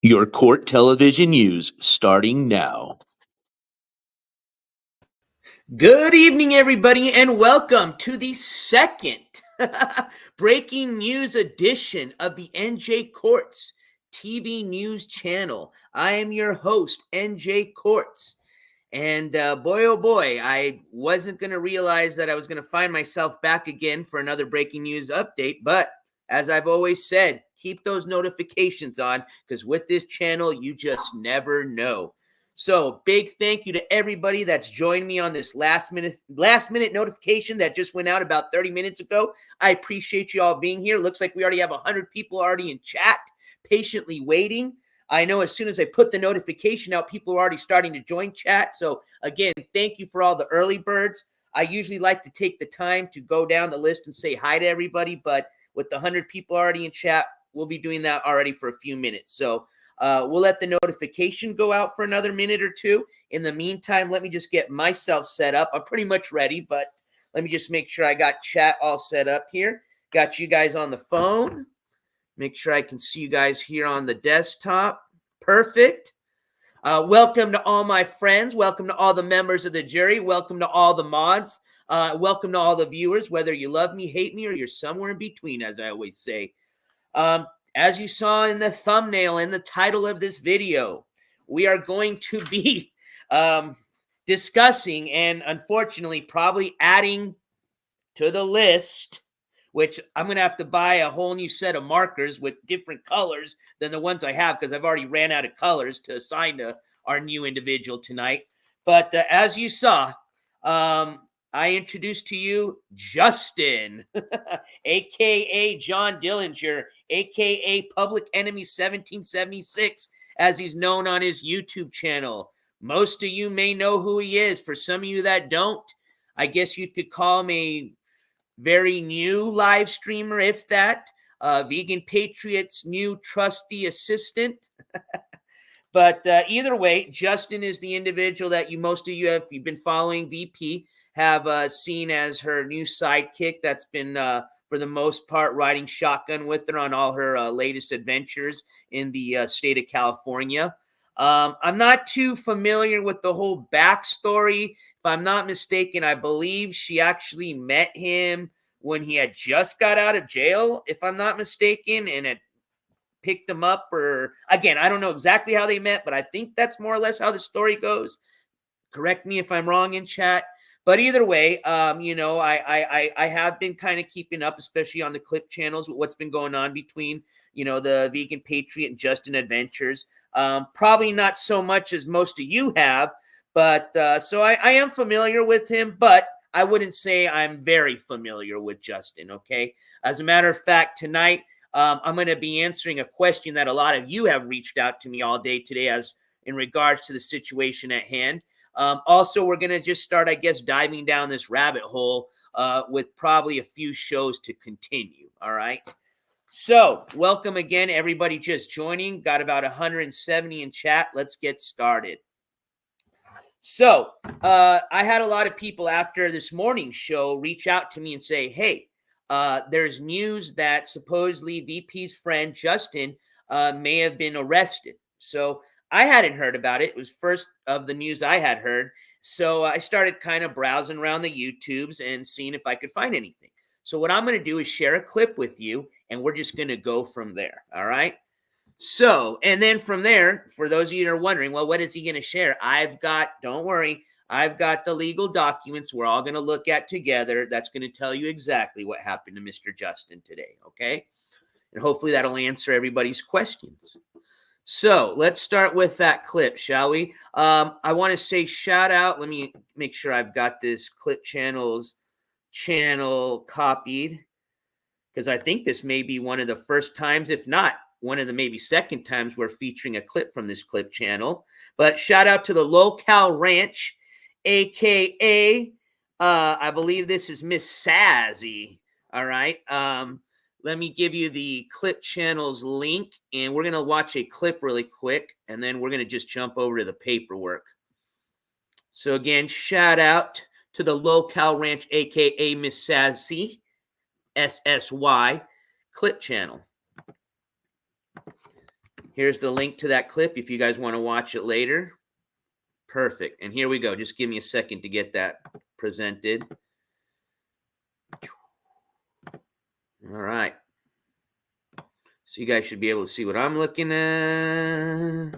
Your court television news starting now. Good evening, everybody, and welcome to the second breaking news edition of the NJCourts TV news channel. I am your host, NJCourts. And boy, oh boy, I wasn't going to realize that I was going to find myself back again for another breaking news update. But as I've always said, keep those notifications on because with this channel, you just never know. So big thank you to everybody that's joined me on this last minute notification that just went out about 30 minutes ago. I appreciate you all being here. Looks like we already have 100 people already in chat, patiently waiting. I know as soon as I put the notification out, people are already starting to join chat. So again, thank you for all the early birds. I usually like to take the time to go down the list and say hi to everybody, but with the 100 people already in chat, we'll be doing that already for a few minutes. So we'll let the notification go out for another minute or two. In the meantime, let me just get myself set up. I'm pretty much ready, but let me just make sure I got chat all set up here. Got you guys on the phone. Make sure I can see you guys here on the desktop. Perfect. Welcome to all my friends. Welcome to all the members of the jury. Welcome to all the mods. Welcome to all the viewers, whether you love me, hate me, or you're somewhere in between, as I always say. As you saw in the thumbnail and the title of this video, we are going to be discussing and unfortunately probably adding to the list, which I'm going to have to buy a whole new set of markers with different colors than the ones I have because I've already ran out of colors to assign to our new individual tonight. But as you saw, I introduced to you Justin, a.k.a. John Dillinger, a.k.a. Public Enemy 1776, as he's known on his YouTube channel. Most of you may know who he is. For some of you that don't, I guess you could call him a very new live streamer, if that. Vegan Patriot's new trusty assistant. But either way, Justin is the individual that most of you, if you've been following VP, have seen as her new sidekick that's been, for the most part, riding shotgun with her on all her latest adventures in the state of California. I'm not too familiar with the whole backstory. If I'm not mistaken, I believe she actually met him when he had just got out of jail, if I'm not mistaken, and had picked him up. Or again, I don't know exactly how they met, but I think that's more or less how the story goes. Correct me if I'm wrong in chat. But either way, I have been kind of keeping up, especially on the clip channels, with what's been going on between, the Vegan Patriot and Justin Adventures. Probably not so much as most of you have, but so I am familiar with him, but I wouldn't say I'm very familiar with Justin, okay? As a matter of fact, tonight, I'm going to be answering a question that a lot of you have reached out to me all day today as in regards to the situation at hand. Also, we're going to just start, I guess, diving down this rabbit hole with probably a few shows to continue, all right? So, welcome again, everybody just joining. Got about 170 in chat. Let's get started. So, I had a lot of people after this morning's show reach out to me and say, hey, there's news that supposedly VP's friend Justin may have been arrested. So I hadn't heard about it. It was first of the news I had heard. So I started kind of browsing around the YouTubes and seeing if I could find anything. So what I'm going to do is share a clip with you, and we're just going to go from there. All right. So, and then from there, for those of you that are wondering, well, what is he going to share? Don't worry, I've got the legal documents we're all going to look at together. That's going to tell you exactly what happened to Mr. Justin today, okay? And hopefully that'll answer everybody's questions. So let's start with that clip, shall we? I want to say shout out. Let me make sure I've got this clip channel copied, because I think this may be one of the first times, if not one of the maybe second times, we're featuring a clip from this clip channel. But shout out to the Locale Ranch, a.k.a. I believe this is Miss Sassy. All right. Let me give you the clip channel's link, and we're going to watch a clip really quick, and then we're going to just jump over to the paperwork. So again, shout out to the Locale Ranch, a.k.a. Miss Sassy, SSY, clip channel. Here's the link to that clip if you guys want to watch it later. Perfect. And here we go. Just give me a second to get that presented. All right. So you guys should be able to see what I'm looking at.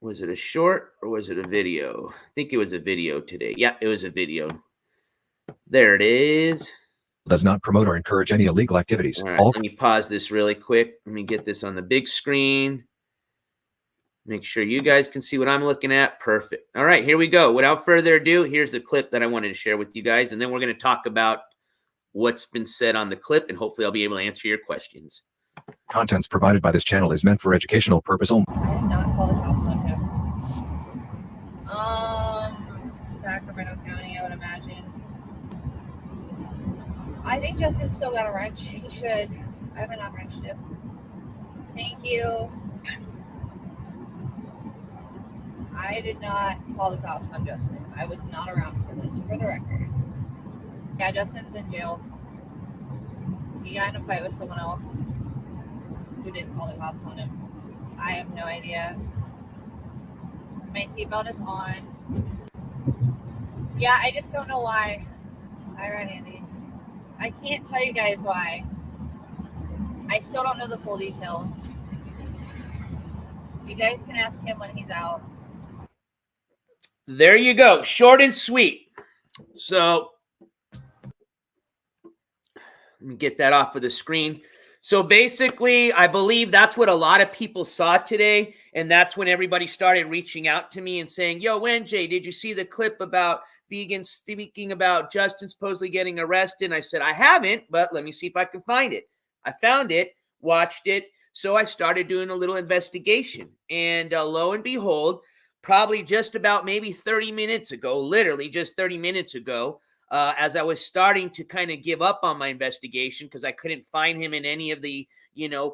Was it a short or was it a video? I think it was a video today. Yeah, it was a video. There it is. Does not promote or encourage any illegal activities. All right, let me pause this really quick. Let me get this on the big screen. Make sure you guys can see what I'm looking at. Perfect. All right, here we go. Without further ado, here's the clip that I wanted to share with you guys, and then we're going to talk about what's been said on the clip, and hopefully I'll be able to answer your questions. Contents provided by this channel is meant for educational purpose only. I did not call the cops on him. Sacramento County, I would imagine. I think Justin's still got a wrench. He should. I haven't unwrenched him. Thank you. I did not call the cops on Justin. I was not around for this, for the record. Yeah, Justin's in jail. He got in a fight with someone else who didn't call the cops on him. I have no idea. My seatbelt is on. Yeah, I just don't know why. Hi, Ron Andy. I can't tell you guys why. I still don't know the full details. You guys can ask him when he's out. There you go. Short and sweet. So let me get that off of the screen. So basically, I believe that's what a lot of people saw today. And that's when everybody started reaching out to me and saying, yo, NJ, did you see the clip about vegans speaking about Justin supposedly getting arrested? And I said, I haven't, but let me see if I can find it. I found it, watched it. So I started doing a little investigation. And lo and behold, probably just about maybe 30 minutes ago, literally just 30 minutes ago, as I was starting to kind of give up on my investigation because I couldn't find him in any of the,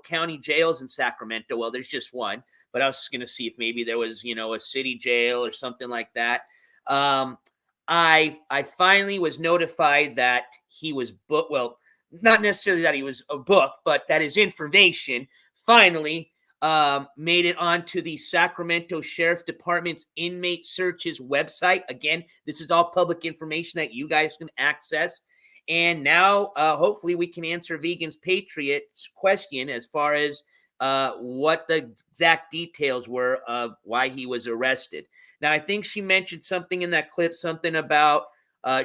county jails in Sacramento. Well, there's just one, but I was going to see if maybe there was, a city jail or something like that. I finally was notified that he was booked. Well, not necessarily that he was booked, but that his information finally made it onto the Sacramento Sheriff Department's inmate searches website. Again, this is all public information that you guys can access. And now, hopefully, we can answer Vegans Patriots' question as far as what the exact details were of why he was arrested. Now, I think she mentioned something in that clip, something about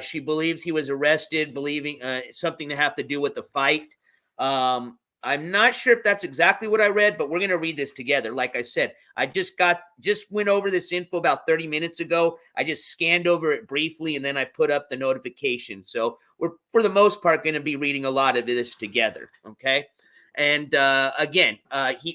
she believes he was arrested, believing something to have to do with the fight. I'm not sure if that's exactly what I read, but we're going to read this together. Like I said, I just went over this info about 30 minutes ago. I just scanned over it briefly, and then I put up the notification. So we're, for the most part, going to be reading a lot of this together, okay? And again,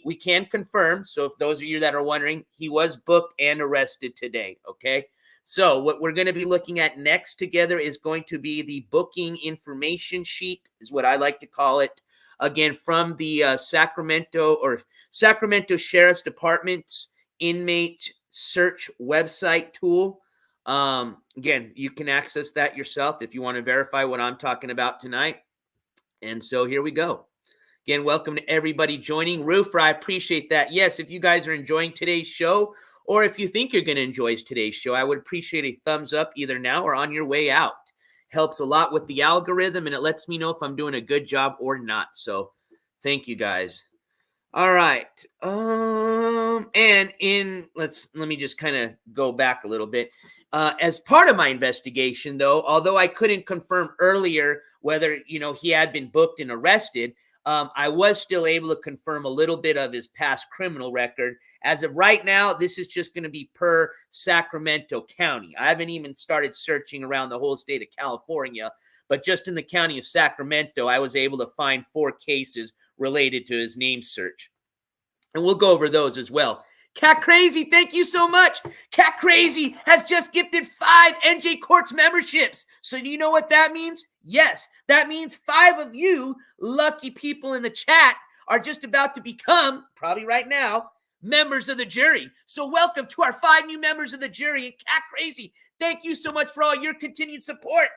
we can confirm. So if those of you that are wondering, he was booked and arrested today, okay? So what we're going to be looking at next together is going to be the booking information sheet, is what I like to call it. Again, from the Sacramento Sheriff's Department's inmate search website tool. Again, you can access that yourself if you want to verify what I'm talking about tonight. And so here we go. Again, welcome to everybody joining. Roofer, I appreciate that. Yes, if you guys are enjoying today's show, or if you think you're going to enjoy today's show, I would appreciate a thumbs up either now or on your way out. Helps a lot with the algorithm, and it lets me know if I'm doing a good job or not. So thank you guys. All right. And let me just kind of go back a little bit. As part of my investigation, though, although I couldn't confirm earlier whether, he had been booked and arrested, I was still able to confirm a little bit of his past criminal record. As of right now, this is just going to be per Sacramento County. I haven't even started searching around the whole state of California, but just in the county of Sacramento, I was able to find 4 cases related to his name search. And we'll go over those as well. Cat Crazy, thank you so much. Cat Crazy has just gifted 5 NJCourts memberships. So do you know what that means? Yes, that means 5 of you lucky people in the chat are just about to become, probably right now, members of the jury. So welcome to our 5 new members of the jury. And Cat Crazy, thank you so much for all your continued support.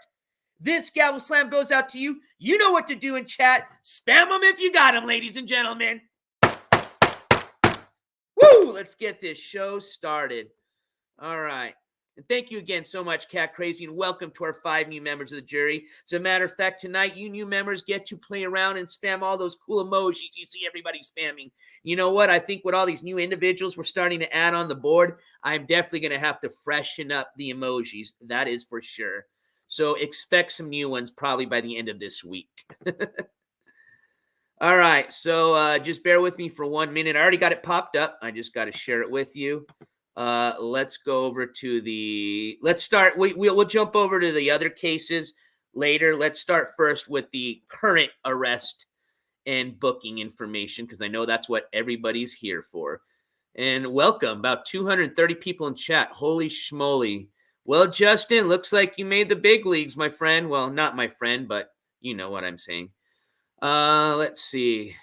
This Gavel Slam goes out to you. You know what to do in chat. Spam them if you got them, ladies and gentlemen. let's get this show started. All right. And thank you again so much, Cat Crazy, and welcome to our 5 new members of the jury. As a matter of fact, tonight, you new members get to play around and spam all those cool emojis you see everybody spamming. You know what? I think with all these new individuals we're starting to add on the board, I'm definitely going to have to freshen up the emojis. That is for sure. So expect some new ones probably by the end of this week. All right. So just bear with me for 1 minute. I already got it popped up. I just got to share it with you. Let's go over to the, let's start, we'll jump over to the other cases later. Let's start first with the current arrest and booking information, because I know that's what everybody's here for. And welcome, about 230 people in chat. Holy schmoly. Well, Justin, looks like you made the big leagues, my friend. Well, not my friend, but you know what I'm saying. Let's see.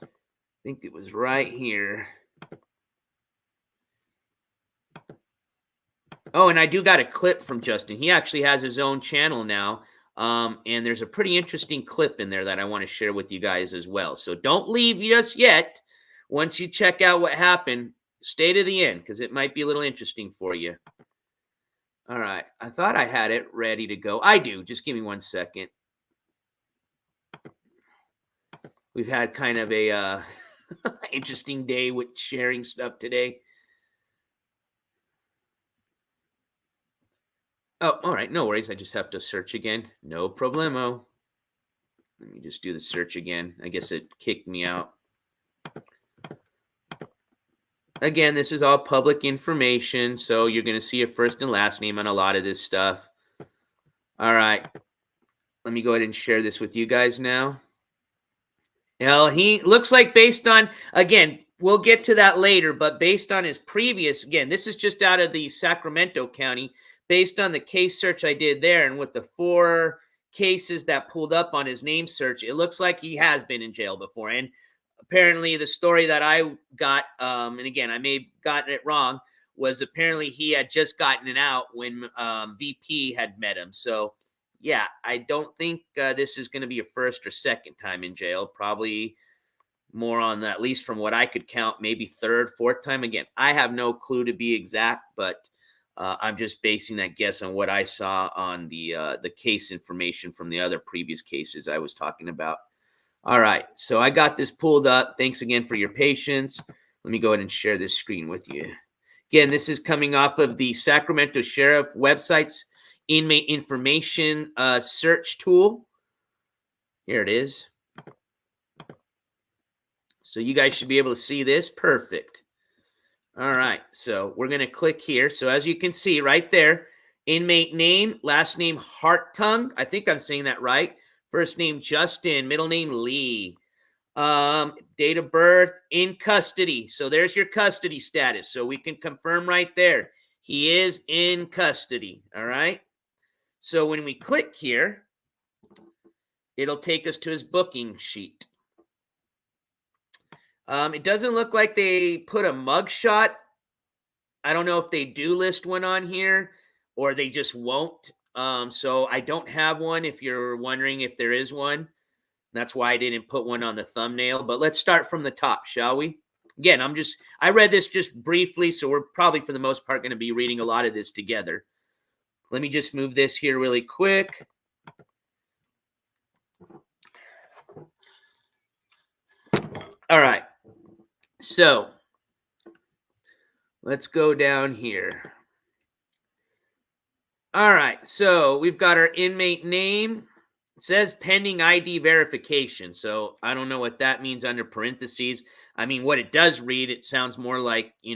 I think it was right here. Oh, and I do got a clip from Justin. He actually has his own channel now. And there's a pretty interesting clip in there that I want to share with you guys as well. So don't leave just yet. Once you check out what happened, stay to the end because it might be a little interesting for you. All right. I thought I had it ready to go. I do. Just give me 1 second. We've had kind of a interesting day with sharing stuff today. Oh, all right. No worries. I just have to search again. No problemo. Let me just do the search again. I guess it kicked me out. Again, this is all public information, so you're going to see a first and last name on a lot of this stuff. All right. Let me go ahead and share this with you guys now. Well, he looks like based on, again, we'll get to that later, but based on his previous, again, this is just out of the Sacramento County, based on the case search I did there, and with the 4 cases that pulled up on his name search, it looks like he has been in jail before. And apparently the story that I got, and again, I may have gotten it wrong, was apparently he had just gotten it out when VP had met him. So, yeah, I don't think this is going to be a first or second time in jail. Probably more on that, at least from what I could count, maybe third, fourth time. Again, I have no clue to be exact, but I'm just basing that guess on what I saw on the case information from the other previous cases I was talking about. All right, so I got this pulled up. Thanks again for your patience. Let me go ahead and share this screen with you. Again, this is coming off of the Sacramento Sheriff website's inmate information search tool. Here it is. So you guys should be able to see this. Perfect. All right, so we're going to click here. So as you can see right there, inmate name, last name Hartung. I think I'm saying that right. First name Justin, middle name Lee. Date of birth, in custody. So there's your custody status. So we can confirm right there. He is in custody. All right. So when we click here, it'll take us to his booking sheet. It doesn't look like they put a mugshot. I don't know if they do list one on here or they just won't. So I don't have one if you're wondering if there is one. That's why I didn't put one on the thumbnail. But let's start from the top, shall we? Again, I read this just briefly, so we're probably for the most part going to be reading a lot of this together. Let me just move this here really quick. All right. So let's go down here. All right. So we've got our inmate name. It says pending ID verification. So I don't know what that means under parentheses. I mean, what it does read, it sounds more like, he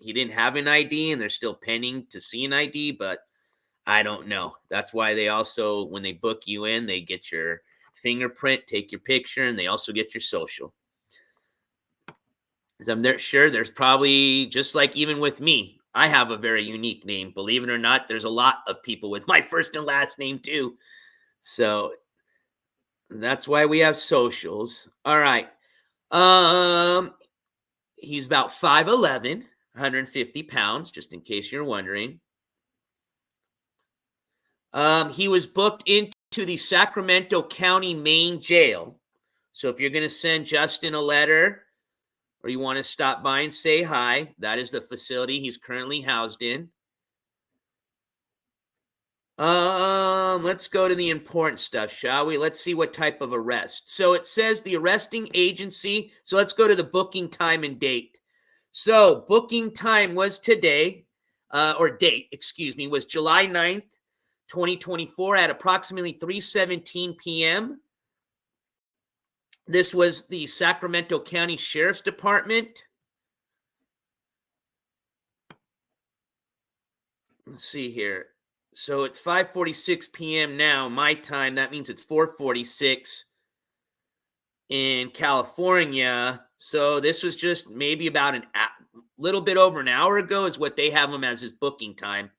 didn't have an ID and they're still pending to see an ID, but I don't know. That's why they also, when they book you in, they get your fingerprint, take your picture, and they also get your social. Because I'm sure there's probably, just like even with me, I have a very unique name. Believe it or not, there's a lot of people with my first and last name too. So that's why we have socials. All right. He's about 5'11", 150 pounds, just in case you're wondering. He was booked into the Sacramento County main jail. So if you're going to send Justin a letter, or you want to stop by and say hi, that is the facility he's currently housed in. Let's go to the important stuff, shall we? Let's see what type of arrest. So it says the arresting agency. So let's go to the booking time and date. So booking time was today, was July 9th, 2024 at approximately 3:17 p.m. This was the Sacramento County Sheriff's Department. Let's see here. So it's 5:46 p.m. now, my time. That means it's 4:46 in California. So this was just maybe about a little bit over an hour ago is what they have him as his booking time.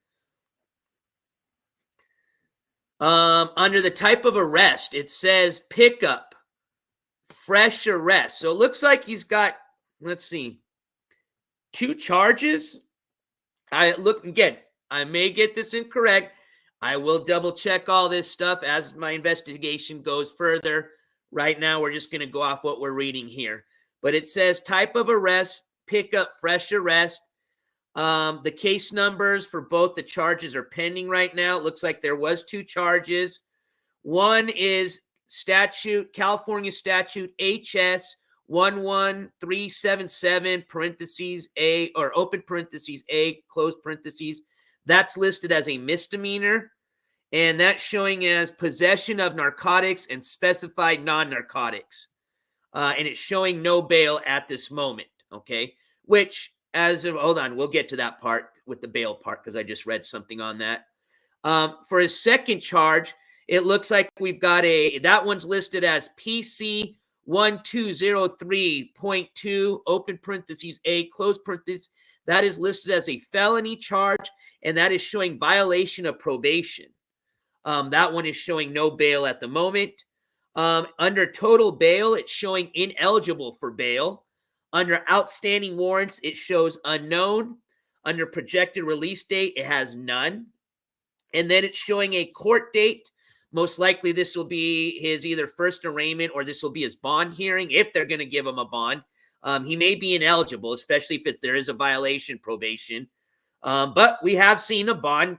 Under the type of arrest, it says pickup, fresh arrest. So it looks like he's got, let's see, 2 charges. I may get this incorrect. I will double check all this stuff as my investigation goes further. Right now, we're just going to go off what we're reading here. But it says type of arrest, pickup, fresh arrest. The case numbers for both the charges are pending right now. It looks like there was 2 charges. One is California statute HS 11377 parentheses A, or open parentheses A, close parentheses. That's listed as a misdemeanor, and that's showing as possession of narcotics and specified non-narcotics. And it's showing no bail at this moment, okay? Which, hold on, we'll get to that part with the bail part because I just read something on that. For his second charge, it looks like we've got that one's listed as PC 1203.2, open parentheses A, close parentheses. That is listed as a felony charge, and that is showing violation of probation. That one is showing no bail at the moment. Under total bail, it's showing ineligible for bail. Under outstanding warrants, it shows unknown. Under projected release date, it has none. And then it's showing a court date. Most likely this will be his either first arraignment or this will be his bond hearing if they're going to give him a bond. He may be ineligible, especially if there is a violation probation. But we have seen a bond.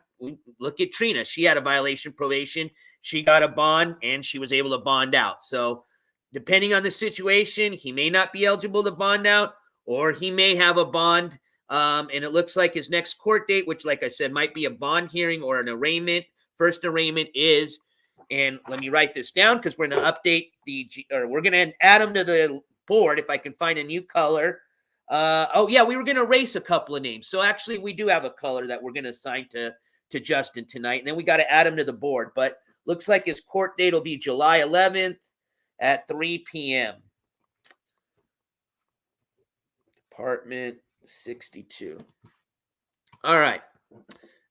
Look at Trina. She had a violation probation. She got a bond, and she was able to bond out. So depending on the situation, he may not be eligible to bond out, or he may have a bond. And it looks like his next court date, which, like I said, might be a bond hearing or an arraignment. First arraignment is, and let me write this down because we're going to update we're going to add him to the board if I can find a new color. We were going to erase a couple of names. So actually, we do have a color that we're going to assign to Justin tonight. And then we got to add him to the board. But looks like his court date will be July 11th at 3 p.m. Department 62. All right.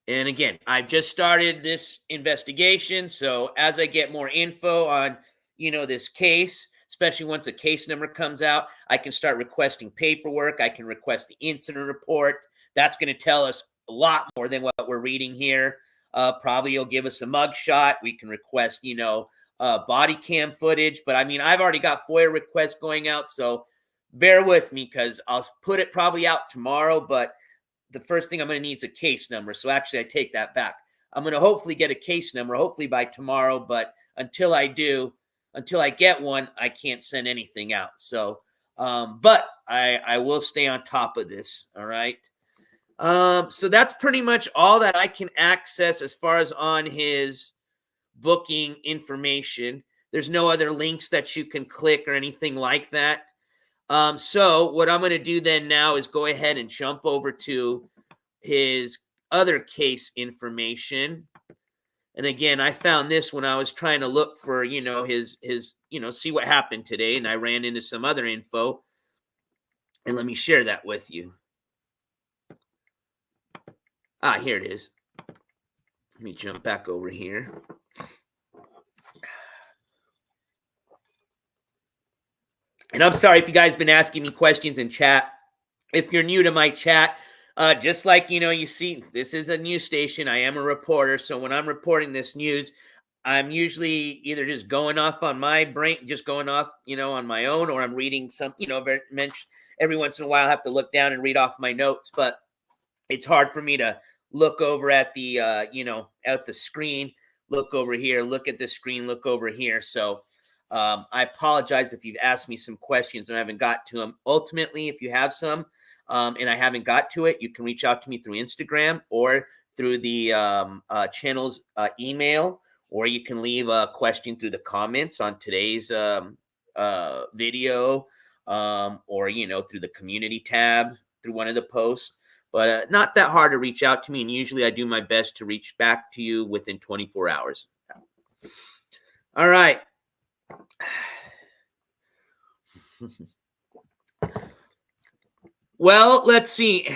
And again, I've just started this investigation. So as I get more info on, this case, especially once a case number comes out, I can start requesting paperwork. I can request the incident report. That's going to tell us a lot more than what we're reading here. Probably you'll give us a mugshot. We can request, body cam footage. But I mean, I've already got FOIA requests going out. So bear with me because I'll put it probably out tomorrow. But the first thing I'm going to need is a case number. So actually, I take that back. I'm going to hopefully get a case number, hopefully by tomorrow. But until I get one, I can't send anything out. So, but I will stay on top of this. All right. So that's pretty much all that I can access as far as on his booking information. There's no other links that you can click or anything like that. So what I'm going to do then now is go ahead and jump over to his other case information. And again, I found this when I was trying to look for, his see what happened today. And I ran into some other info. And let me share that with you. Here it is. Let me jump back over here. And I'm sorry if you guys have been asking me questions in chat. If you're new to my chat, just like, you see, this is a news station. I am a reporter. So when I'm reporting this news, I'm usually either just going off on my brain, just going off, on my own, or I'm reading some, every once in a while I have to look down and read off my notes, but it's hard for me to look over at the, at the screen, look over here, look at the screen, look over here. So I apologize if you've asked me some questions and I haven't got to them. Ultimately, if you have some and I haven't got to it, you can reach out to me through Instagram or through the channel's email, or you can leave a question through the comments on today's video, or, through the community tab, through one of the posts. But not that hard to reach out to me, and usually I do my best to reach back to you within 24 hours. All right. Well, let's see.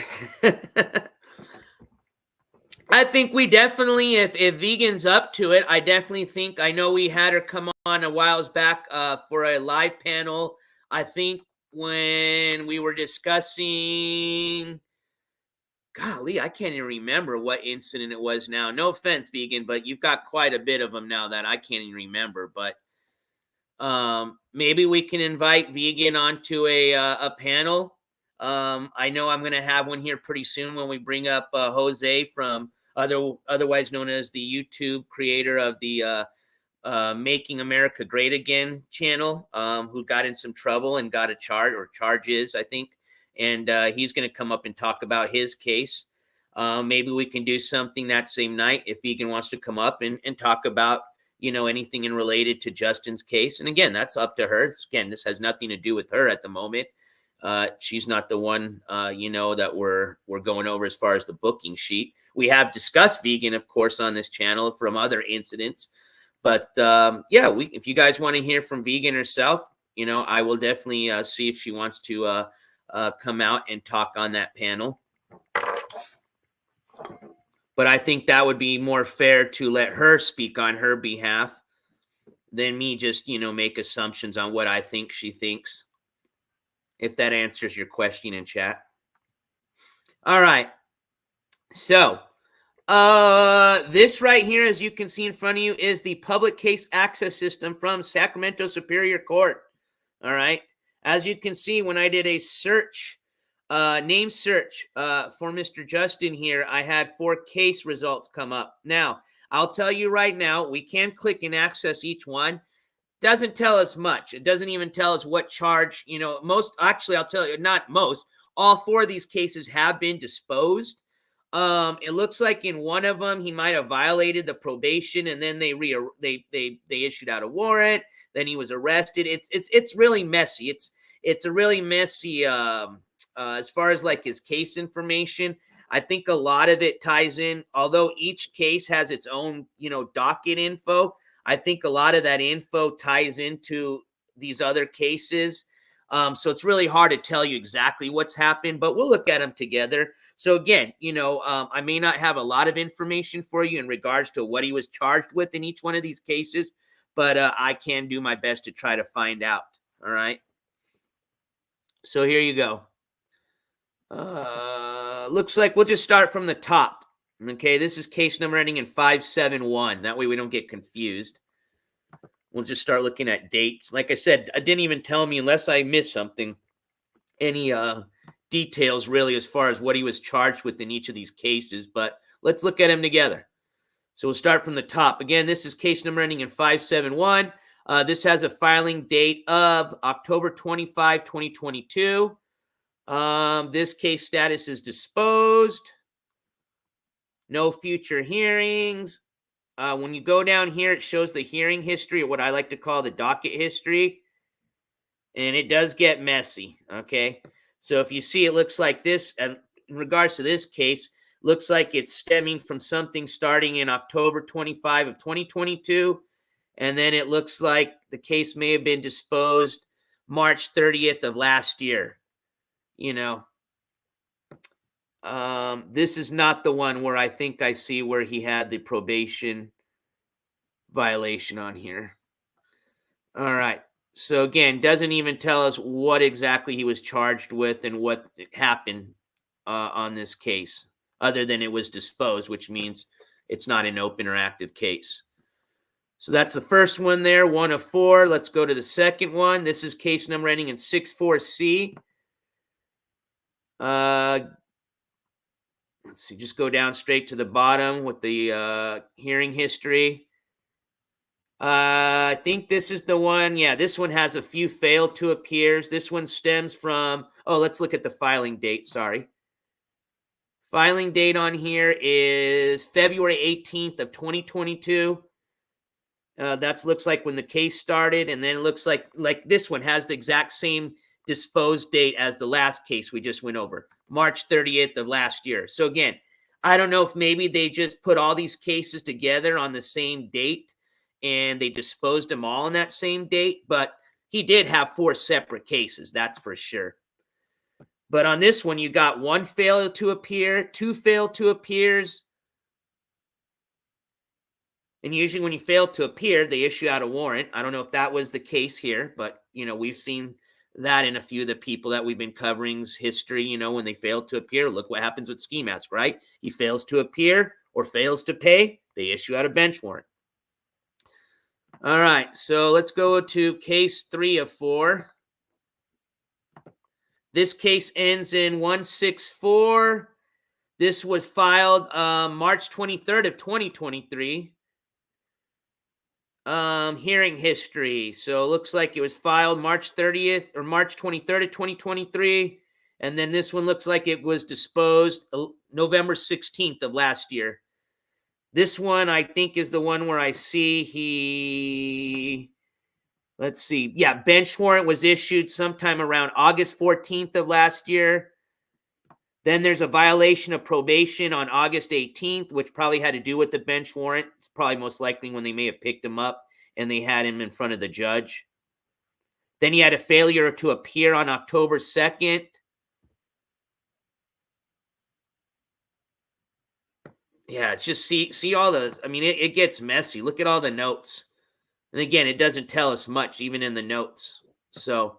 I think we definitely, if Vegan's up to it, I definitely think, I know we had her come on a whiles back for a live panel. I think when we were discussing, golly, I can't even remember what incident it was now. No offense, Vegan, but you've got quite a bit of them now that I can't even remember. But maybe we can invite Vegan onto a panel. I know I'm going to have one here pretty soon when we bring up Jose from otherwise known as the YouTube creator of the Making America Great Again channel, who got in some trouble and got a charges, I think. And he's going to come up and talk about his case. Maybe we can do something that same night if Vegan wants to come up and talk about, anything in related to Justin's case. And again, that's up to her. Again, this has nothing to do with her at the moment. She's not the one, that we're going over as far as the booking sheet. We have discussed Vegan, of course, on this channel from other incidents. But if you guys want to hear from Vegan herself, I will definitely see if she wants to come out and talk on that panel. But I think that would be more fair to let her speak on her behalf than me just, make assumptions on what I think she thinks. If that answers your question in chat. All right. So this right here, as you can see in front of you, is the public case access system from Sacramento Superior Court. All right. As you can see, when I did a search, name search for Mr. Justin here, I had 4 case results come up. Now, I'll tell you right now, we can click and access each one. Doesn't tell us much. It doesn't even tell us what charge, actually, I'll tell you, not most, all 4 of these cases have been disposed. It looks like in one of them, he might have violated the probation, and then they issued out a warrant. Then he was arrested. It's really messy. It's a really messy, as far as like his case information. I think a lot of it ties in, although each case has its own, docket info. I think a lot of that info ties into these other cases. So it's really hard to tell you exactly what's happened, but we'll look at them together. So again, I may not have a lot of information for you in regards to what he was charged with in each one of these cases, but I can do my best to try to find out. All right. So here you go. Looks like we'll just start from the top. Okay, this is case number ending in 571. That way we don't get confused. We'll just start looking at dates. Like I said, I didn't even tell me, unless I missed something, any details really as far as what he was charged with in each of these cases. But let's look at them together. So we'll start from the top. Again, this is case number ending in 571. This has a filing date of October 25, 2022. This case status is disposed. No future hearings. When you go down here, it shows the hearing history, or what I like to call the docket history. And it does get messy, okay? So if you see, it looks like this, and in regards to this case, looks like it's stemming from something starting in October 25 of 2022. And then it looks like the case may have been disposed March 30th of last year. This is not the one where I think I see where he had the probation violation on here. All right. So again, doesn't even tell us what exactly he was charged with and what happened on this case, other than it was disposed, which means it's not an open or active case. So that's the first one there, 1 of 4. Let's go to the second one. This is case number ending in 64C. Let's see, just go down straight to the bottom with the hearing history. I think this is the one. Yeah, this one has a few failed to appears. This one stems from, let's look at the filing date. Sorry. Filing date on here is February 18th of 2022. That looks like when the case started, and then it looks like this one has the exact same disposed date as the last case we just went over, March 30th of last year. So again, I don't know if maybe they just put all these cases together on the same date and they disposed them all on that same date, but he did have 4 separate cases, that's for sure. But on this one, you got 1 failure to appear, 2 failed to appears. And usually when you fail to appear, they issue out a warrant. I don't know if that was the case here, but, we've seen that in a few of the people that we've been covering's history, when they fail to appear. Look what happens with Ski Mask, right? He fails to appear or fails to pay, they issue out a bench warrant. All right, so let's go to case 3 of 4. This case ends in 164. This was filed March 23rd of 2023. Hearing history. So it looks like it was filed March 30th or March 23rd of 2023. And then this one looks like it was disposed November 16th of last year. This one, I think, is the one where I see let's see. Yeah, bench warrant was issued sometime around August 14th of last year. Then there's a violation of probation on August 18th, which probably had to do with the bench warrant. It's probably most likely when they may have picked him up and they had him in front of the judge. Then he had a failure to appear on October 2nd. Yeah, it's just see all the, it gets messy. Look at all the notes. And again, it doesn't tell us much, even in the notes. So,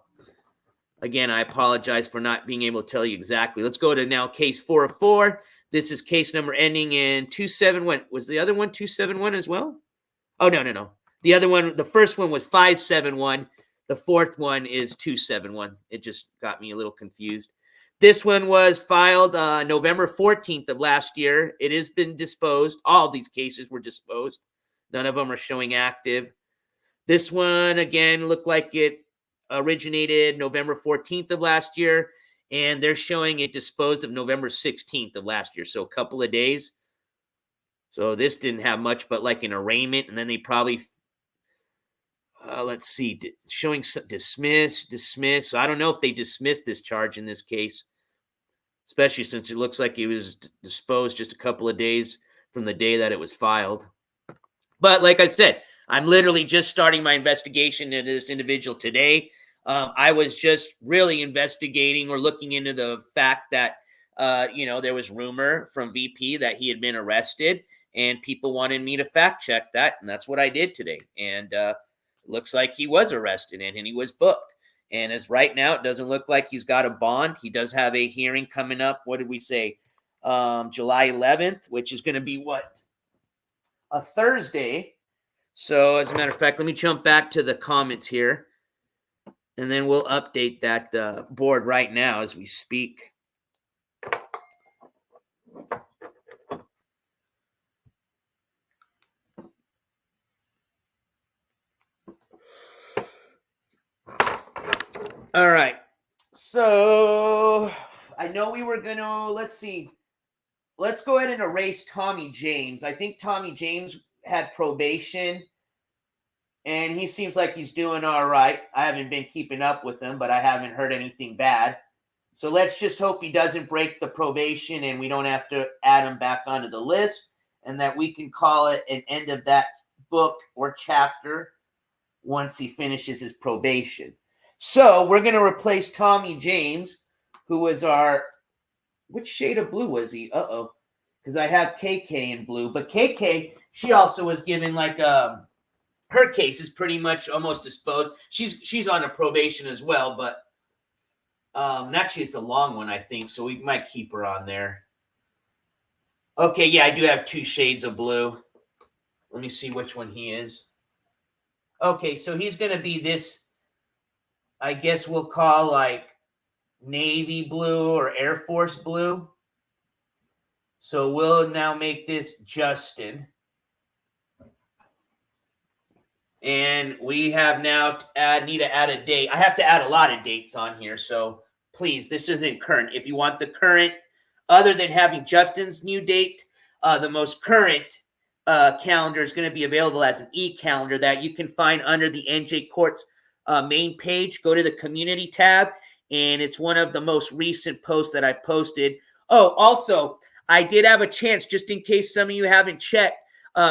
again, I apologize for not being able to tell you exactly. Let's go to now case 4 of 4. This is case number ending in 271. Was the other one 271 as well? Oh, no. The other one, the first one was 571. The fourth one is 271. It just got me a little confused. This one was filed November 14th of last year. It has been disposed. All of these cases were disposed. None of them are showing active. This one, again, looked like it originated November 14th of last year, and they're showing it disposed of November 16th of last year, so a couple of days. So this didn't have much but like an arraignment, and then they probably, let's see, showing dismiss. I don't know if they dismissed this charge in this case, especially since it looks like it was disposed just a couple of days from the day that it was filed. But like I said, I'm literally just starting my investigation into this individual today. I was just really investigating or looking into the fact that, there was rumor from VP that he had been arrested, and people wanted me to fact check that. And that's what I did today. And looks like he was arrested and he was booked. And as right now, it doesn't look like he's got a bond. He does have a hearing coming up. What did we say? July 11th, which is going to be what? A Thursday. So as a matter of fact, let me jump back to the comments here, and then we'll update that board right now as we speak. All right. So I know we were going to, let's see. Let's go ahead and erase Tommy James. I think Tommy James had probation, and he seems like he's doing all right. I haven't been keeping up with him, but I haven't heard anything bad. So let's just hope he doesn't break the probation and we don't have to add him back onto the list, and that we can call it an end of that book or chapter once he finishes his probation. So we're going to replace Tommy James, who was our, which shade of blue was he? Because I have KK in blue, but KK, she also was given like her case is pretty much almost disposed. She's on a probation as well, but actually it's a long one, I think, so we might keep her on there. Okay, yeah, I do have 2 shades of blue. Let me see which one he is. Okay, so he's going to be this, I guess we'll call like navy blue or Air Force blue. So we'll now make this Justin. And we have now need to add a date. I have to add a lot of dates on here. So please, this isn't current. If you want the current, other than having Justin's new date, the most current calendar is going to be available as an e-calendar that you can find under the NJCourts main page. Go to the community tab, and it's one of the most recent posts that I posted. Oh, also, I did have a chance, just in case some of you haven't checked,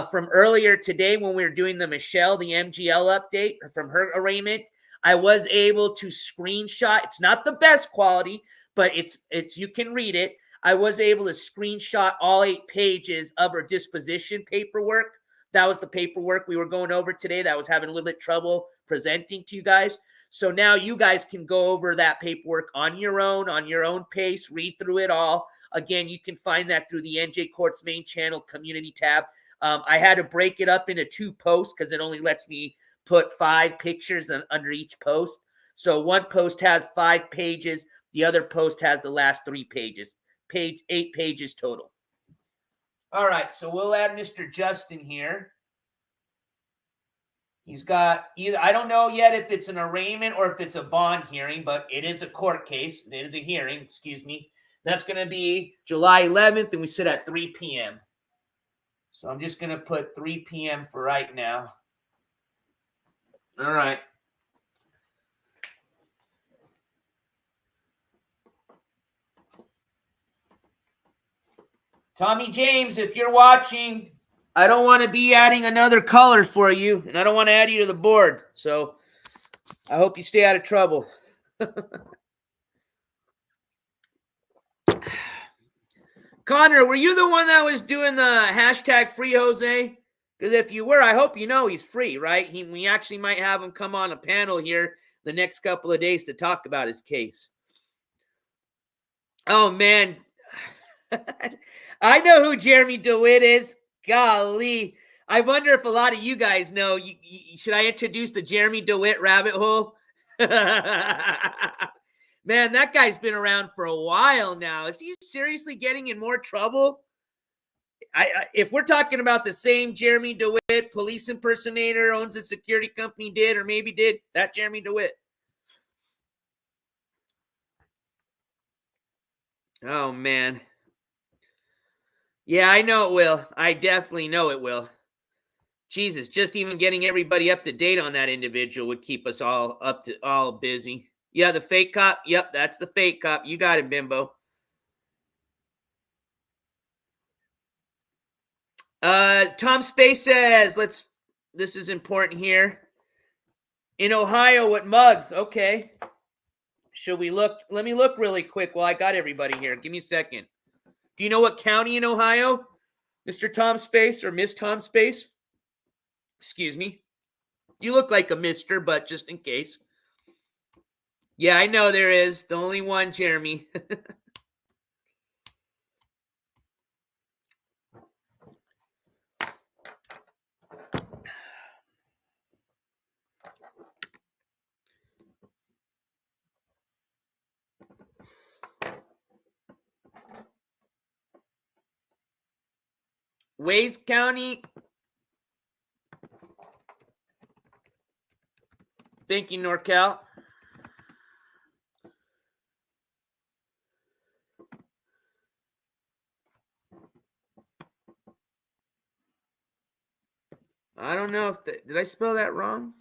from earlier today when we were doing the Michelle, the MGL update from her arraignment, I was able to screenshot. It's not the best quality, but it's you can read it. I was able to screenshot all 8 pages of her disposition paperwork. That was the paperwork we were going over today that I was having a little bit trouble presenting to you guys. So now you guys can go over that paperwork on your own pace, read through it all. Again, you can find that through the NJCourts main channel community tab. I had to break it up into 2 posts because it only lets me put 5 pictures under each post. So one post has 5 pages. The other post has the last 3 pages. 8 pages total. All right, so we'll add Mr. Justin here. He's got either, I don't know yet if it's an arraignment or if it's a bond hearing, but it is a court case. It is a hearing, excuse me. That's going to be July 11th, and we sit at 3 p.m. So I'm just going to put 3 p.m. for right now. All right. Tommy James, if you're watching, I don't want to be adding another color for you, and I don't want to add you to the board. So I hope you stay out of trouble. Connor, were you the one that was doing the hashtag free Jose? Because if you were, I hope you know he's free, right? We actually might have him come on a panel here the next couple of days to talk about his case. Oh, man. I know who Jeremy DeWitt is. Golly. I wonder if a lot of you guys know. Should I introduce the Jeremy DeWitt rabbit hole? Man, that guy's been around for a while now. Is he seriously getting in more trouble? If we're talking about the same Jeremy DeWitt, police impersonator, owns a security company, did or maybe did, that Jeremy DeWitt. Oh, man. Yeah, I know it will. I definitely know it will. Jesus, just even getting everybody up to date on that individual would keep us all busy. Yeah, the fake cop. Yep, that's the fake cop. You got it, Bimbo. Tom Space says, this is important here. In Ohio, what Mugs? Okay. Should we look? Let me look really quick while I got everybody here. Give me a second. Do you know what county in Ohio? Mr. Tom Space or Miss Tom Space? Excuse me. You look like a mister, but just in case. Yeah, I know there is. The only one, Jeremy. Wayne County. Thank you, NorCal. I don't know if did I spell that wrong?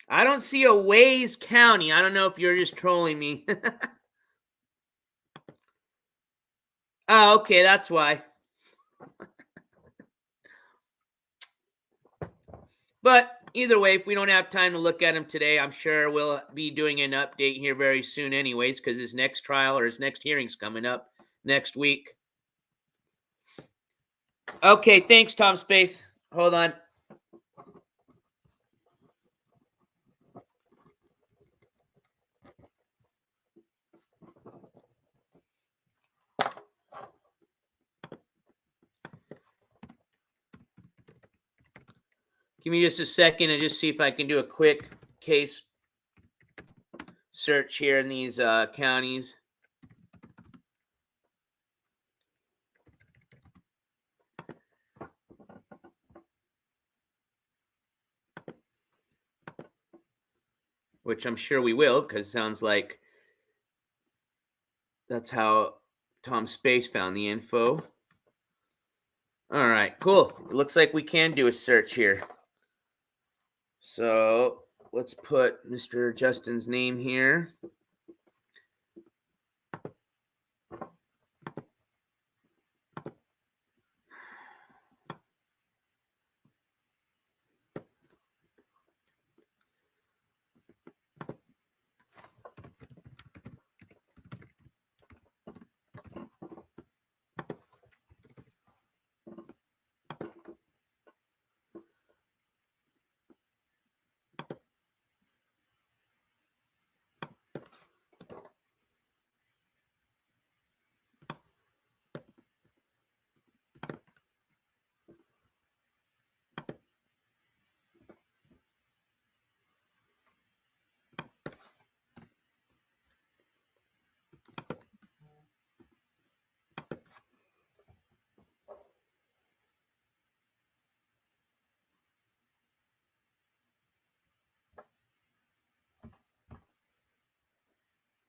I don't see a Wayne County. I don't know if you're just trolling me. Oh, okay, that's why. But either way, if we don't have time to look at him today, I'm sure we'll be doing an update here very soon anyways, because his next trial or his next hearing's coming up next week. Okay, thanks, Tom Space. Hold on. Give me just a second and just see if I can do a quick case search here in these counties. Which I'm sure we will, because it sounds like that's how Tom Space found the info. All right, cool. It looks like we can do a search here. So let's put Mr. Justin's name here.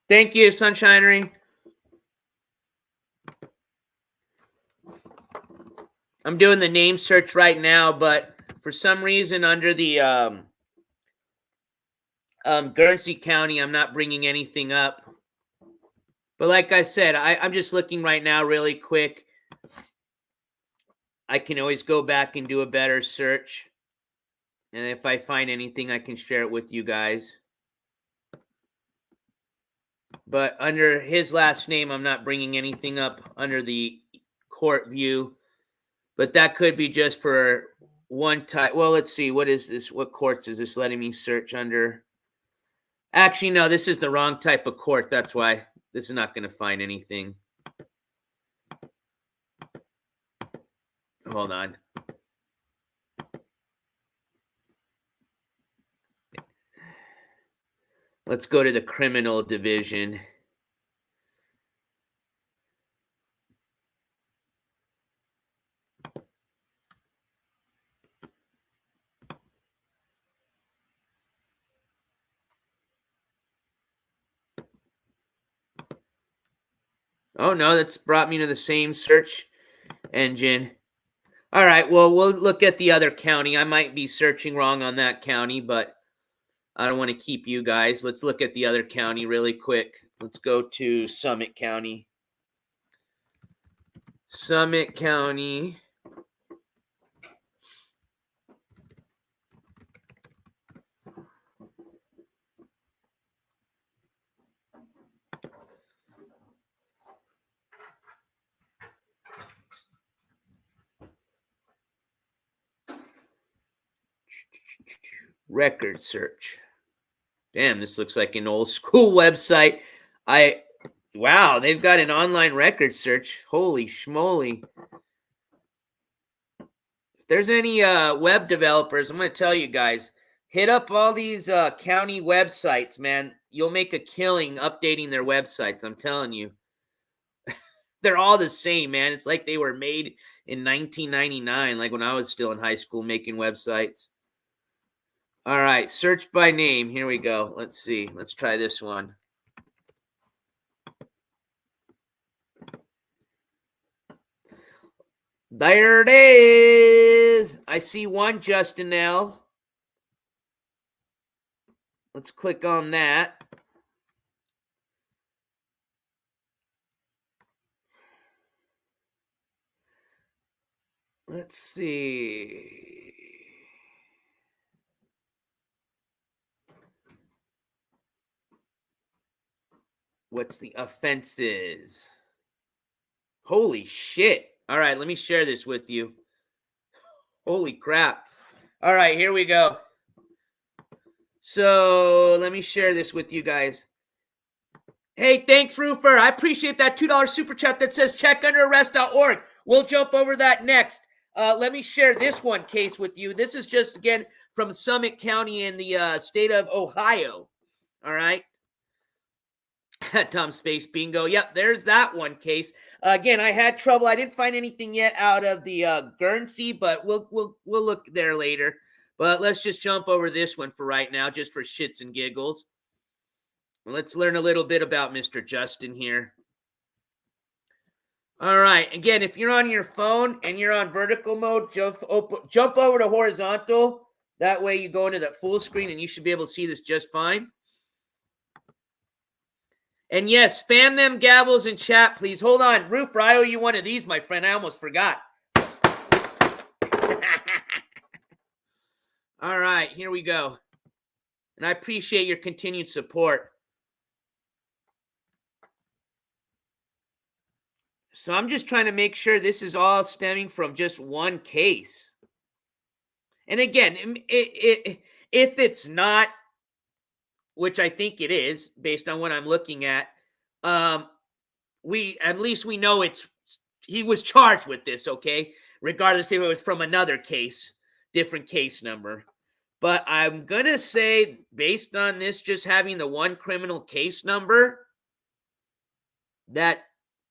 Thank you, Sunshinery. I'm doing the name search right now, but for some reason under the Guernsey County, I'm not bringing anything up. But like I said, I'm just looking right now really quick. I can always go back and do a better search. And if I find anything, I can share it with you guys. But under his last name, I'm not bringing anything up under the court view. But that could be just for one type. Well, let's see. What is this? What courts is this letting me search under? Actually, no, this is the wrong type of court. That's why this is not going to find anything. Hold on. Let's go to the criminal division. Oh, no, that's brought me to the same search engine. All right, well, we'll look at the other county. I might be searching wrong on that county, but I don't want to keep you guys. Let's look at the other county really quick. Let's go to Summit County. Summit County. Record search. Damn, this looks like an old school website. Wow, they've got an online record search. Holy schmoly. If there's any web developers, I'm going to tell you guys, hit up all these county websites, man. You'll make a killing updating their websites, I'm telling you. They're all the same, man. It's like they were made in 1999, like when I was still in high school making websites. All right, search by name. Here we go. Let's see. Let's try this one. There it is. I see one Justin L. Let's click on that. Let's see. what's the offenses? Holy shit. All right, let me share this with you. Holy crap. All right, here we go. So let me share this with you guys. Hey, thanks, Roofer. I appreciate that $2 super chat that says checkunderarrest.org. We'll jump over that next. Let me share this one case with you. This is just, again, from Summit County in the state of Ohio. All right. Tom Space Bingo. Yep, there's that one case. Again, I had trouble. I didn't find anything yet out of the Guernsey, but we'll look there later. But let's just jump over this one for right now, just for shits and giggles. Let's learn a little bit about Mr. Justin here. All right. Again, if you're on your phone and you're on vertical mode, jump over to horizontal. That way you go into that full screen and you should be able to see this just fine. And yes, spam them gavels in chat, please. Hold on. Roofer, I owe you one of these, my friend. I almost forgot. All right, here we go. And I appreciate your continued support. So I'm just trying to make sure this is all stemming from just one case. And again, if it's not, which I think it is, based on what I'm looking at, at least we know he was charged with this, okay? Regardless if it was from another case, different case number. But I'm going to say, based on this just having the one criminal case number, that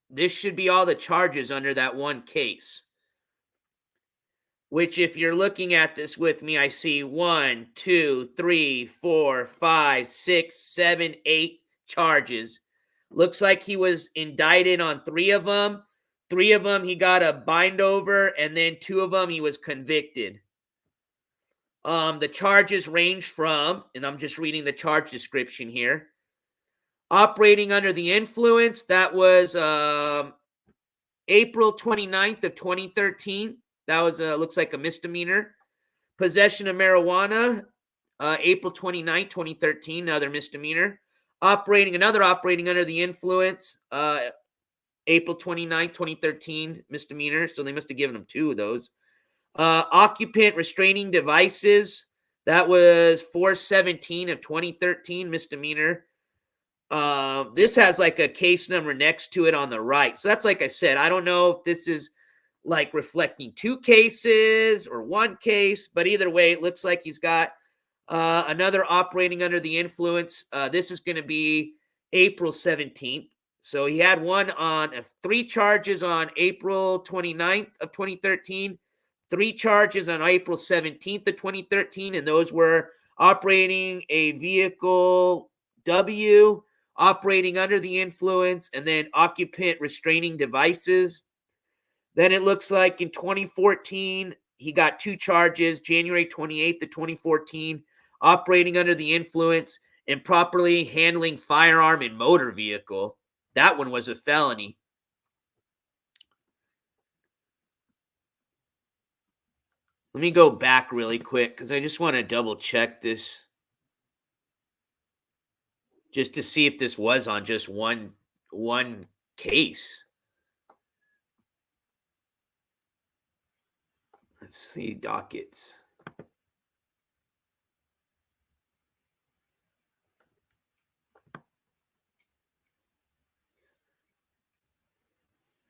this should be all the charges under that one case. Which, if you're looking at this with me, I see 1, 2, 3, 4, 5, 6, 7, 8 charges. Looks like he was indicted on 3 of them. 3 of them he got a bind over, and then 2 of them he was convicted. The charges range from, and I'm just reading the charge description here. Operating under the influence, that was April 29th of 2013. That was, looks like a misdemeanor. Possession of marijuana, April 29th, 2013, another misdemeanor. Another operating under the influence, April 29th, 2013, misdemeanor. So they must have given him 2 of those. Occupant restraining devices, that was 4/17 of 2013, misdemeanor. This has like a case number next to it on the right. So that's, like I said, I don't know if this is like reflecting 2 cases or 1 case, but either way, it looks like he's got another operating under the influence. This is going to be April 17th. So he had 3 charges on April 29th of 2013, 3 charges on April 17th of 2013, and those were operating a vehicle W, operating under the influence, and then occupant restraining devices. Then it looks like in 2014, he got 2 charges, January 28th of 2014, operating under the influence, improperly handling firearm and motor vehicle. That one was a felony. Let me go back really quick because I just want to double check this. Just to see if this was on just one case. Let's see dockets.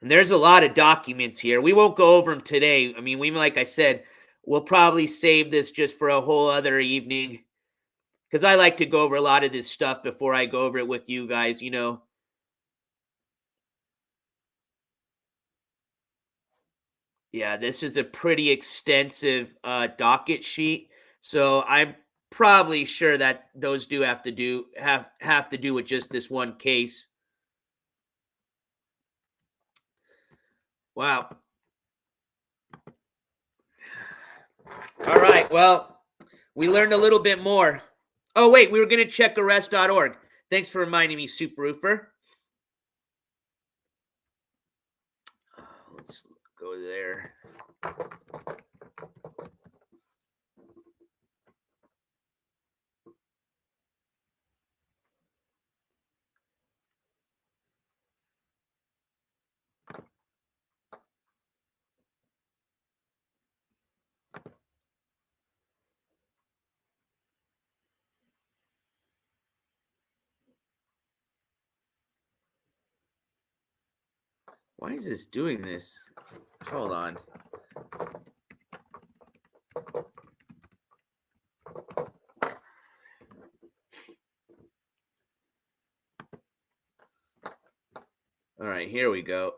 And there's a lot of documents here. We won't go over them today. I mean, like I said, we'll probably save this just for a whole other evening. Because I like to go over a lot of this stuff before I go over it with you guys, you know. Yeah, this is a pretty extensive docket sheet. So I'm probably sure that those do have to do with just this one case. Wow. All right. Well, we learned a little bit more. Oh, wait, we were going to check arrest.org. Thanks for reminding me, Super Roofer. Let's go there. Why is this doing this? Hold on. All right, here we go.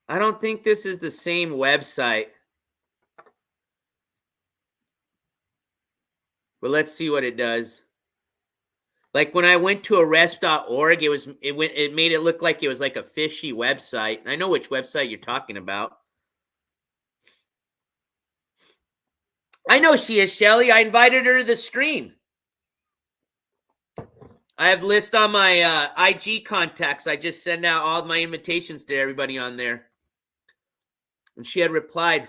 I don't think this is the same website. But let's see what it does. Like when I went to arrest.org, it made it look like it was like a fishy website. And I know which website you're talking about. I know she is, Shelly. I invited her to the stream. I have list on my IG contacts. I just send out all my invitations to everybody on there. And she had replied.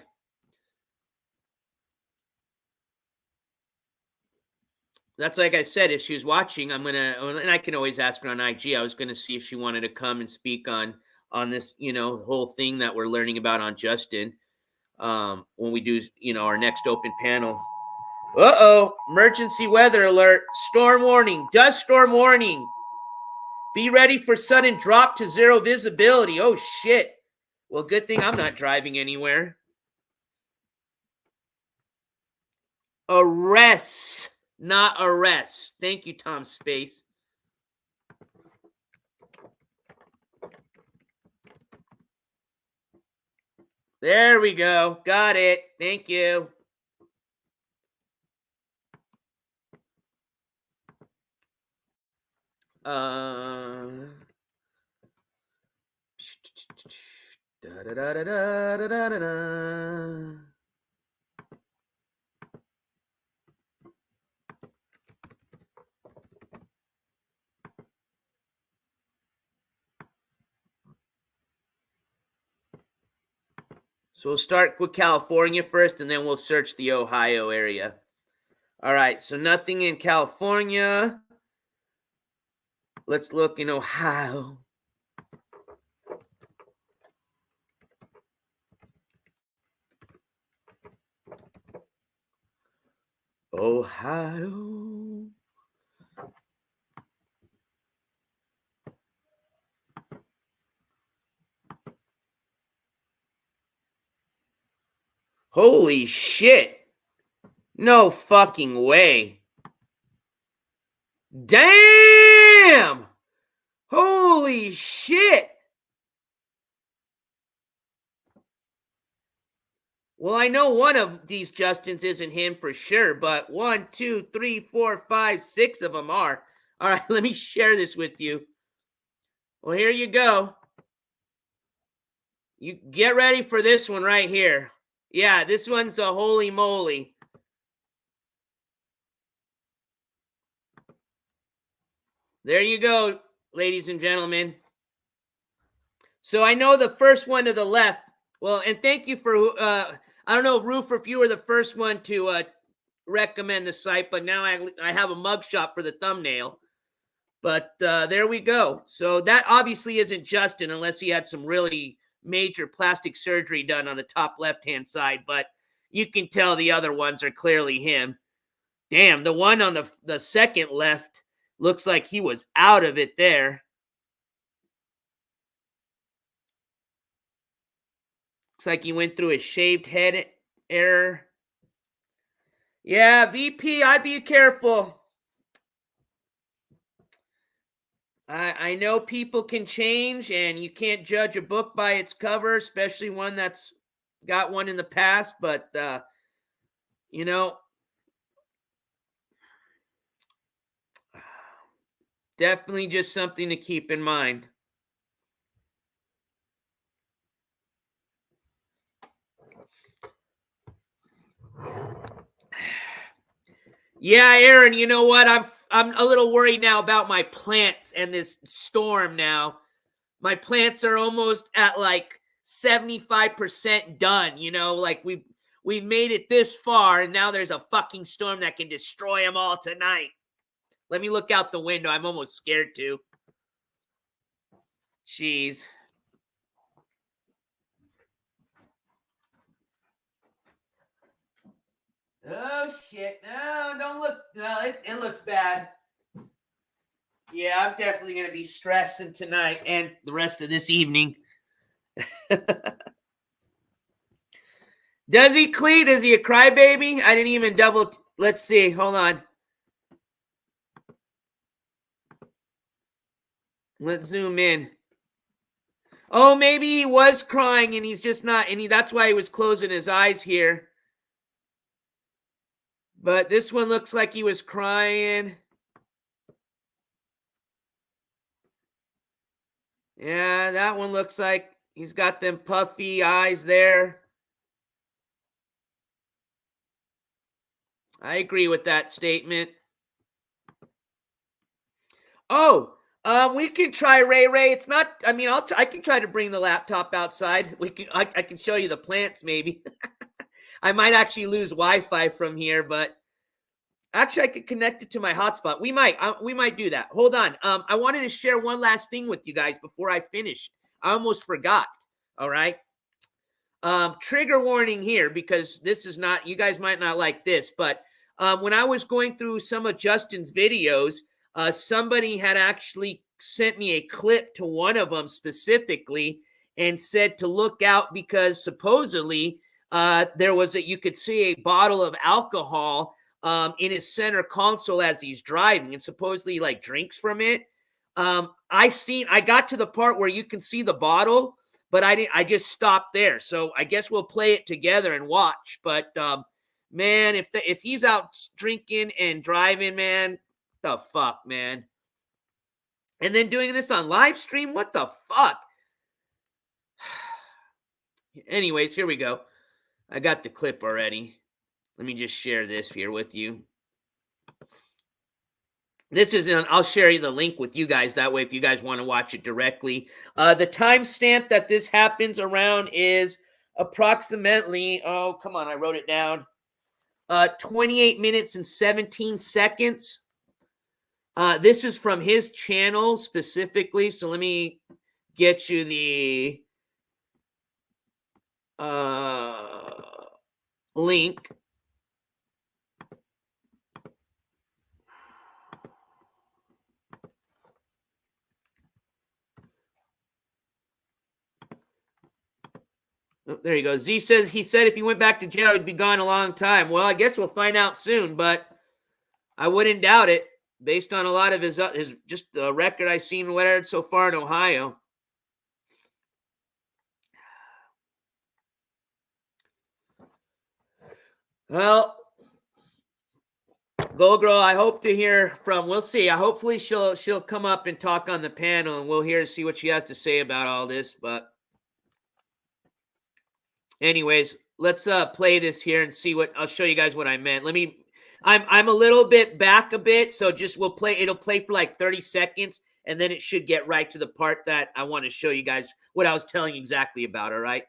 That's like I said, if she was watching, and I can always ask her on IG. I was gonna see if she wanted to come and speak on this, whole thing that we're learning about on Justin. When we do, our next open panel. Uh-oh, emergency weather alert, storm warning, dust storm warning. Be ready for sudden drop to zero visibility. Oh, shit. Well, good thing I'm not driving anywhere. Arrests, not arrests. Thank you, Tom Space. There we go. Got it. Thank you. So we'll start with California first, and then we'll search the Ohio area. All right, so nothing in California. Let's look in Ohio. Ohio. Holy shit. No fucking way. Damn! Holy shit! Well, I know one of these Justins isn't him for sure, but 1, 2, 3, 4, 5, 6 of them are. All right, let me share this with you. Well, here you go. You get ready for this one right here. Yeah, this one's a holy moly. There you go, ladies and gentlemen. So I know the first one to the left. Well, and thank you for, I don't know, Roofer, if you were the first one to recommend the site, but now I have a mugshot for the thumbnail. But there we go. So that obviously isn't Justin unless he had some really major plastic surgery done on the top left-hand side. But you can tell the other ones are clearly him. Damn, the one on the second left looks like he was out of it there. Looks like he went through a shaved head error. Yeah, VP, I'd be careful. I know people can change, and you can't judge a book by its cover, especially one that's got one in the past. But, definitely just something to keep in mind. Yeah, Aaron, you know what? I'm a little worried now about my plants and this storm now. My plants are almost at like 75% done, you know, like we've made it this far and now there's a fucking storm that can destroy them all tonight. Let me look out the window. I'm almost scared to. Jeez. Oh shit. No, don't look. No, it looks bad. Yeah, I'm definitely going to be stressing tonight and the rest of this evening. Does he, Cleet? Is he a crybaby? I didn't even double. Let's see. Hold on. Let's zoom in. Oh, maybe he was crying and he's just not. And that's why he was closing his eyes here. But this one looks like he was crying. Yeah, that one looks like he's got them puffy eyes there. I agree with that statement. Oh, we can try Ray. It's not. I mean, I can try to bring the laptop outside. I can show you the plants maybe. I might actually lose Wi-Fi from here, but actually I could connect it to my hotspot. We might do that. Hold on. I wanted to share one last thing with you guys before I finish. I almost forgot. All right. Trigger warning here because this is not. You guys might not like this, but when I was going through some of Justin's videos. Somebody had actually sent me a clip to one of them specifically and said to look out because supposedly there was you could see a bottle of alcohol in his center console as he's driving and supposedly like drinks from it. I got to the part where you can see the bottle, but I just stopped there. So I guess we'll play it together and watch. But man, if he's out drinking and driving, man, the fuck, man? And then doing this on live stream? What the fuck? Anyways, here we go. I got the clip already. Let me just share this here with you. This is I'll share you the link with you guys. That way, if you guys want to watch it directly. The timestamp that this happens around is approximately, oh, come on, I wrote it down. 28 minutes and 17 seconds. This is from his channel specifically. So let me get you the link. Oh, there you go. Z says he said if he went back to jail, he'd be gone a long time. Well, I guess we'll find out soon, but I wouldn't doubt it based on a lot of his just the record I've seen whatever so far in Ohio. Well, Go Girl, I hope to hear from. We'll see. Hopefully she'll come up and talk on the panel, and we'll hear to see what she has to say about all this. But anyways, let's play this here and see what I'll show you guys what I meant. I'm a little bit back a bit, so just we'll play. It'll play for like 30 seconds, and then it should get right to the part that I want to show you guys what I was telling you exactly about. All right.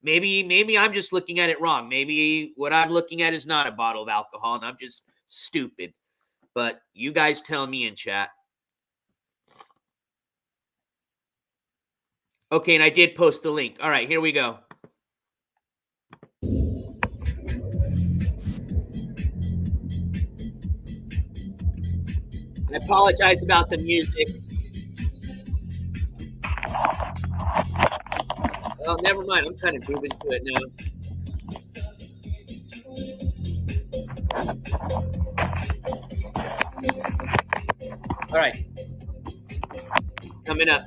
Maybe I'm just looking at it wrong. Maybe what I'm looking at is not a bottle of alcohol, and I'm just stupid. But you guys tell me in chat. Okay, and I did post the link. All right, here we go. I apologize about the music. Oh, never mind. I'm kind of moving to it now. All right. Coming up.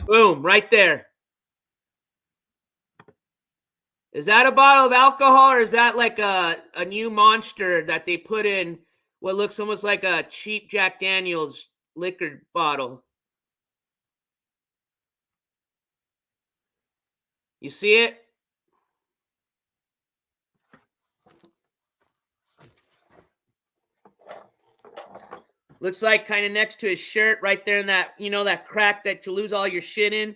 Boom, right there. Is that a bottle of alcohol or is that like a new monster that they put in what looks almost like a cheap Jack Daniels liquor bottle? You see it? Looks like kind of next to his shirt right there in that, you know, that crack that you lose all your shit in.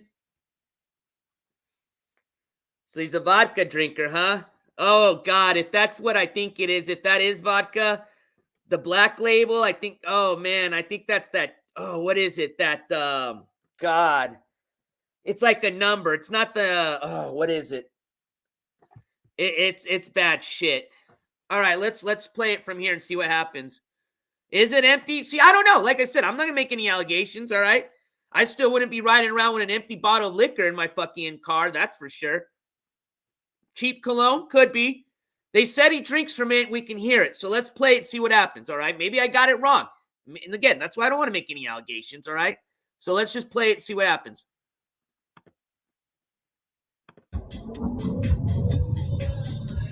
So he's a vodka drinker, huh? Oh, God, if that's what I think it is, if that is vodka, the black label, I think, oh, man, I think that's that, oh, what is it? That, God, it's like a number. It's not the, oh, what is it? It's bad shit. All right, let's play it from here and see what happens. Is it empty? See, I don't know. Like I said, I'm not going to make any allegations, all right? I still wouldn't be riding around with an empty bottle of liquor in my fucking car, that's for sure. Cheap cologne? Could be. They said he drinks from it. We can hear it. So let's play it and see what happens, all right? Maybe I got it wrong. And again, that's why I don't want to make any allegations, all right? So let's just play it and see what happens.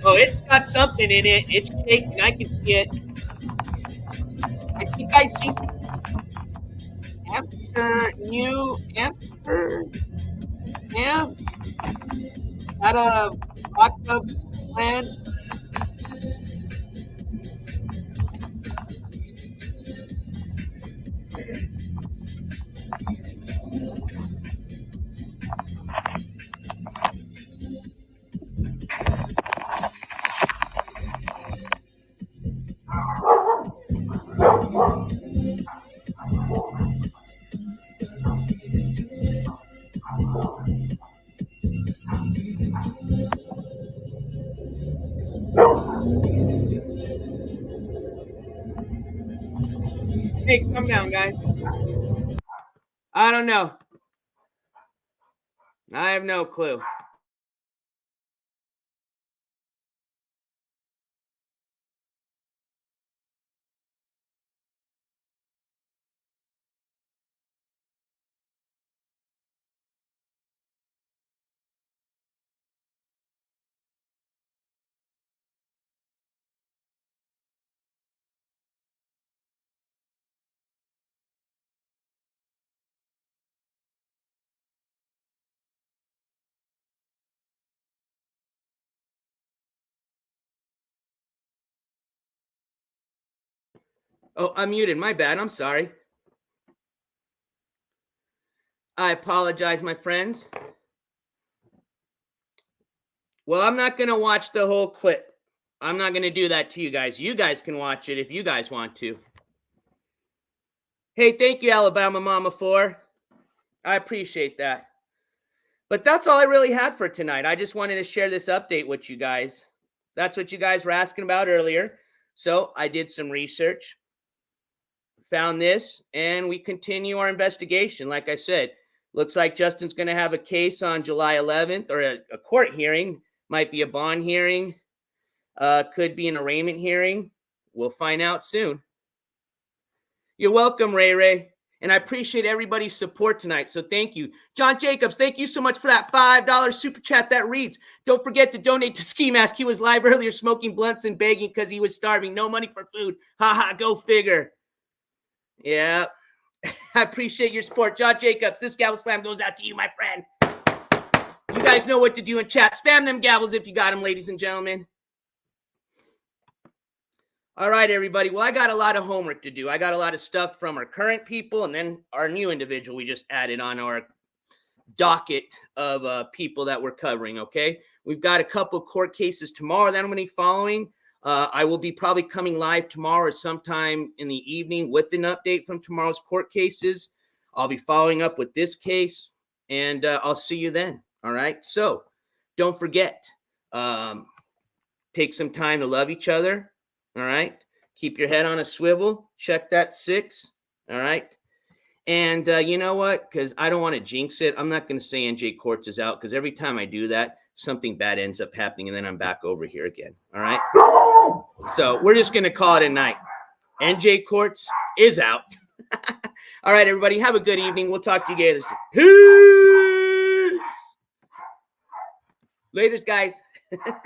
Oh, it's got something in it. It's shaking. I can see it. I think I see New Amsterdam. Got a vodka plan. Hey, calm down, guys. I don't know. I have no clue. Oh, I'm muted. My bad. I'm sorry. I apologize, my friends. Well, I'm not going to watch the whole clip. I'm not going to do that to you guys. You guys can watch it if you guys want to. Hey, thank you, Alabama Mama 4. I appreciate that. But that's all I really had for tonight. I just wanted to share this update with you guys. That's what you guys were asking about earlier. So I did some research, found this, and we continue our investigation. Like I said, looks like Justin's going to have a case on July 11th, or a court hearing. Might be a bond hearing. Could be an arraignment hearing. We'll find out soon. You're welcome, Ray Ray. And I appreciate everybody's support tonight. So thank you. John Jacobs, thank you so much for that $5 super chat that reads. Don't forget to donate to Ski Mask. He was live earlier smoking blunts and begging because he was starving. No money for food. Haha, go figure. Yeah. I appreciate your support. John Jacobs, this gavel slam goes out to you, my friend. You guys know what to do in chat. Spam them gavels if you got them, ladies and gentlemen. All right, everybody. Well, I got a lot of homework to do. I got a lot of stuff from our current people and then our new individual we just added on our docket of people that we're covering, okay? We've got a couple of court cases tomorrow that I'm going to be following. I will be probably coming live tomorrow or sometime in the evening with an update from tomorrow's court cases. I'll be following up with this case, and I'll see you then, all right? So don't forget, take some time to love each other. All right. Keep your head on a swivel. Check that 6. All right. And you know what? Because I don't want to jinx it. I'm not going to say NJCourts is out because every time I do that, something bad ends up happening and then I'm back over here again. All right. So we're just going to call it a night. NJCourts is out. All right, everybody. Have a good evening. We'll talk to you guys. Peace. Laters, guys.